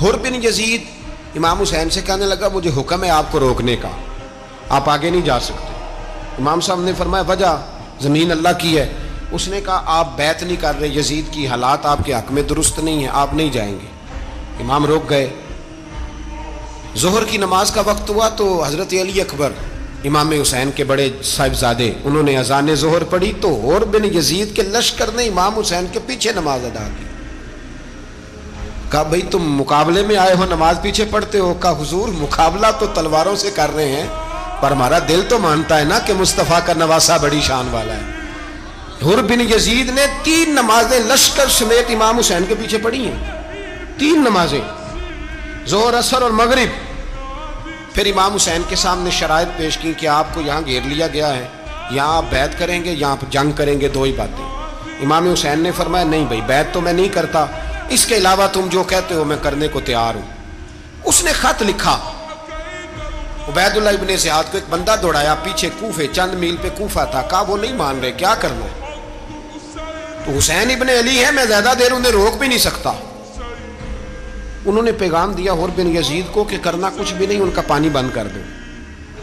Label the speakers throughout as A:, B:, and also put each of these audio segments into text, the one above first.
A: हुर बिन यजीद इमाम हुसैन से कहने लगा मुझे हुक्म है आपको रोकने का, आप आगे नहीं जा सकते। इमाम साहब ने फरमाया वजह, ज़मीन अल्लाह की है। उसने कहा आप बैत नहीं कर रहे, यजीद की हालात आपके हक में दुरुस्त नहीं है, आप नहीं जाएंगे। इमाम रोक गए। ज़ोहर की नमाज का वक्त हुआ तो हज़रत अली अकबर इमाम हुसैन के बड़े साहिबजादे, उन्होंने अज़ान ज़ोहर पढ़ी तो हुर बिन यजीद के लश्कर ने इमाम हुसैन के पीछे नमाज अदा की। कहा भाई तुम मुकाबले में आए हो, नमाज पीछे पढ़ते हो? कहा हुजूर मुकाबला तो तलवारों से कर रहे हैं, पर हमारा दिल तो मानता है ना कि मुस्तफ़ा का नवासा बड़ी शान वाला है। हुर बिन यजीद ने 3 नमाजें लश्कर समेत इमाम हुसैन के पीछे पढ़ी हैं, 3 नमाजें, जोहर असर और मगरिब। फिर इमाम हुसैन के सामने शराइत पेश की कि आपको यहाँ घेर लिया गया है, यहाँ आप बैत करेंगे या आप जंग करेंगे, 2 ही बातें। इमाम हुसैन ने फरमाया नहीं भाई बैत तो मैं नहीं करता, इसके अलावा तुम जो कहते हो मैं करने को तैयार हूं। उसने खत लिखा, उबैदुल्लाह इब्ने ज़ियाद को एक बंदा दौड़ाया पीछे, कूफे चंद मील पे कूफा था। कहा वो नहीं मान रहे, क्या करना है? तो हुसैन इब्ने अली है, मैं ज्यादा देर उन्हें रोक भी नहीं सकता। उन्होंने पैगाम दिया हुर बिन यजीद को कि करना कुछ भी नहीं, उनका पानी बंद कर दो,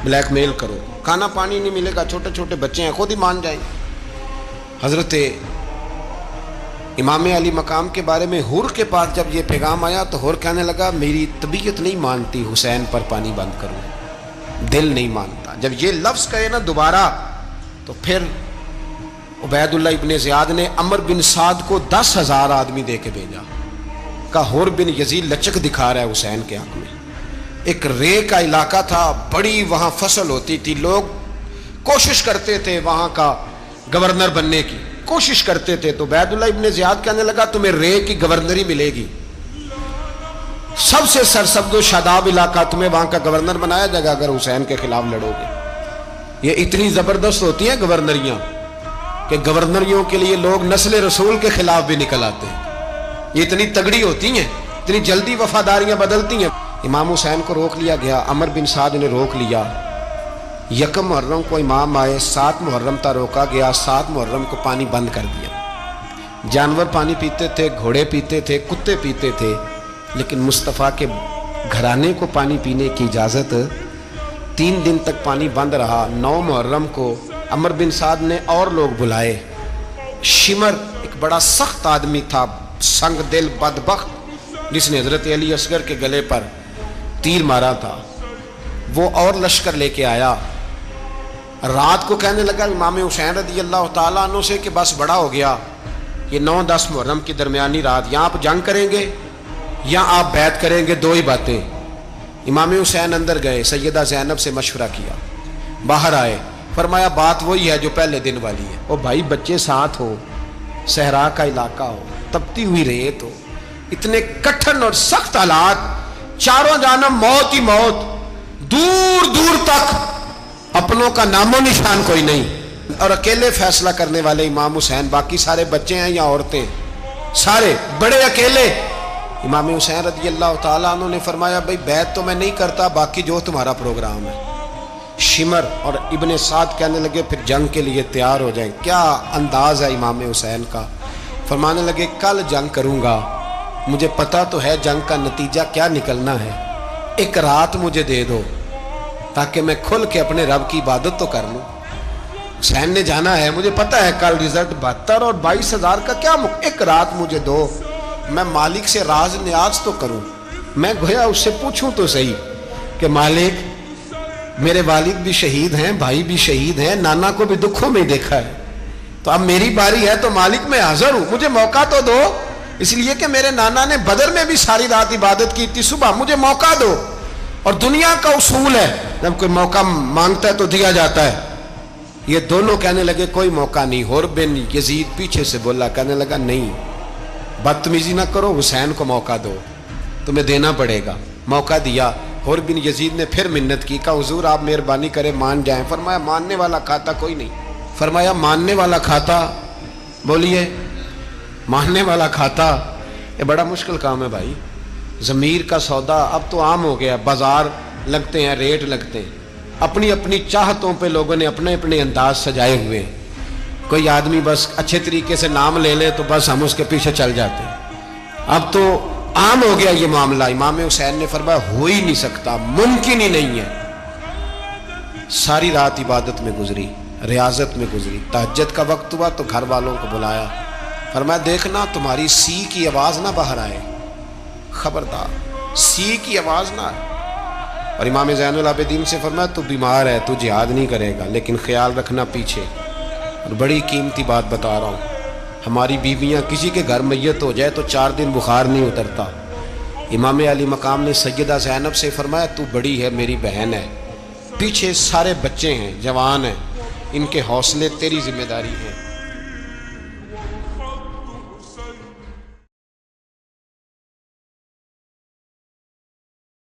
A: ब्लैकमेल करो, खाना पानी नहीं मिलेगा, छोटे छोटे बच्चे हैं, खुद ही मान जाए। हजरत इमाम अली मकाम के बारे में हुर के पास जब ये पैगाम आया तो हुर कहने लगा मेरी तबीयत नहीं मानती हुसैन पर पानी बंद करूं, दिल नहीं मानता। जब ये लफ्ज़ कहे ना दोबारा तो फिर उबैदुल्लाह इब्ने ज़ियाद ने अमर बिन साद को 10,000 आदमी दे के भेजा। का हुर बिन यजीद लचक दिखा रहा है हुसैन के हक में। एक रे का इलाका था, बड़ी वहां फसल होती थी, लोग कोशिश करते थे वहां का गवर्नर बनने की कोशिश करते थे। तो उबैदुल्लाह इब्ने ज़ियाद कहने लगा तुम्हें रे की गवर्नरी मिलेगी, सबसे सरसब्दो शादाब इलाका, तुम्हें वहां का गवर्नर बनाया जाएगा अगर हुसैन के खिलाफ लड़ोगे। ये इतनी जबरदस्त होती हैं गवर्नरियां कि गवर्नरियों के लिए लोग नस्ल रसूल के खिलाफ भी निकल आते हैं। ये इतनी तगड़ी होती हैं, इतनी जल्दी वफादारियां बदलती हैं। इमाम हुसैन को रोक लिया गया, अमर बिन साद ने रोक लिया। यकम मुहर्रम को इमाम आए, 7 मुहर्रम तक रोका गया, 7 मुहर्रम को पानी बंद कर दिया। जानवर पानी पीते थे, घोड़े पीते थे, कुत्ते पीते थे, लेकिन मुस्तफ़ा के घराने को पानी पीने की इजाज़त। 3 दिन तक पानी बंद रहा। 9 मुहर्रम को अमर बिन साद ने और लोग बुलाए। शिमर एक बड़ा सख्त आदमी था, संग दिल बदबख्त, जिसने हजरत अली असगर के गले पर तीर मारा था, वो और लश्कर लेके आया। रात को कहने लगा इमाम हुसैन रज़ी अल्लाह तआला अन्हु से कि बस बड़ा हो गया, ये 9-10 मुहर्रम की दरमियानी रात, यहाँ आप जंग करेंगे या आप बैत करेंगे, 2 ही बातें। इमाम हुसैन अंदर गए, सैयदा ज़ैनब से मशवरा किया, बाहर आए, फरमाया बात वही है जो पहले दिन वाली है। ओ भाई बच्चे साथ हो, सहरा का इलाका हो, तपती हुई रेत हो, इतने कठिन और सख्त हालात, चारों जानब मौत ही मौत, दूर दूर तक अपनों का नामो निशान कोई नहीं, और अकेले फैसला करने वाले इमाम हुसैन, बाकी सारे बच्चे हैं या औरतें, सारे बड़े अकेले। इमाम हुसैन रज़ी अल्लाह तआला अन्हु ने फरमाया भाई बैत तो मैं नहीं करता, बाकी जो तुम्हारा प्रोग्राम है। शिमर और इब्ने साद कहने लगे फिर जंग के लिए तैयार हो जाएं। क्या अंदाज है इमाम हुसैन का। फरमाने लगे कल जंग करूंगा, मुझे पता तो है जंग का नतीजा क्या निकलना है, एक रात मुझे दे दो ताकि मैं खुल के अपने रब की इबादत तो कर लूं। हुसैन ने जाना है, मुझे पता है कल रिजल्ट 72 और 22,000 का क्या एक रात मुझे दो, मैं मालिक से राज न्याज तो करूं, मैं गोया उससे पूछूं तो सही कि मालिक मेरे वालिद भी शहीद हैं, भाई भी शहीद हैं, नाना को भी दुखों में देखा है, तो अब मेरी बारी है, तो मालिक मैं हाजिर हूं, मुझे मौका तो दो, इसलिए कि मेरे नाना ने बदर में भी सारी रात इबादत की थी, सुबह मुझे मौका दो। और दुनिया का उसूल है जब कोई मौका मांगता है तो दिया जाता है। ये दोनों कहने लगे कोई मौका नहीं। हुर बिन यजीद पीछे से बोला, कहने लगा नहीं बदतमीजी ना करो, हुसैन को मौका दो, तुम्हें देना पड़ेगा। मौका दिया। हुर बिन यजीद ने फिर मिन्नत की, कहा हुजूर आप मेहरबानी करें मान जाएं। फरमाया मानने वाला खाता कोई नहीं। फरमाया मानने वाला खाता, बोलिए मानने वाला खाता, ये बड़ा मुश्किल काम है भाई। ज़मीर का सौदा अब तो आम हो गया, बाजार लगते हैं, रेट लगते हैं, अपनी अपनी चाहतों पे लोगों ने अपने अपने अंदाज सजाए हुए हैं। कोई आदमी बस अच्छे तरीके से नाम ले ले तो बस हम उसके पीछे चल जाते हैं। अब तो عام ہو گیا یہ معاملہ. امام حسین نے فرمایا ہو ہی نہیں سکتا, ممکن ہی نہیں ہے. ساری رات عبادت میں گزری, ریاضت میں گزری. تہجد کا وقت ہوا تو گھر والوں کو بلایا, فرمایا دیکھنا تمہاری سی کی آواز نہ باہر آئے, خبردار سی کی آواز نہ آئے. اور امام زین العابدین سے فرمایا تو بیمار ہے, تو جہاد نہیں کرے گا, لیکن خیال رکھنا پیچھے. اور بڑی قیمتی بات بتا رہا ہوں, ہماری بیویاں کسی کے گھر میت ہو جائے تو 4 دن بخار نہیں اترتا. امام علی مقام نے سیدہ زینب سے فرمایا تو بڑی ہے, میری بہن ہے, پیچھے سارے بچے ہیں, جوان ہیں, ان کے حوصلے تیری ذمہ داری ہے.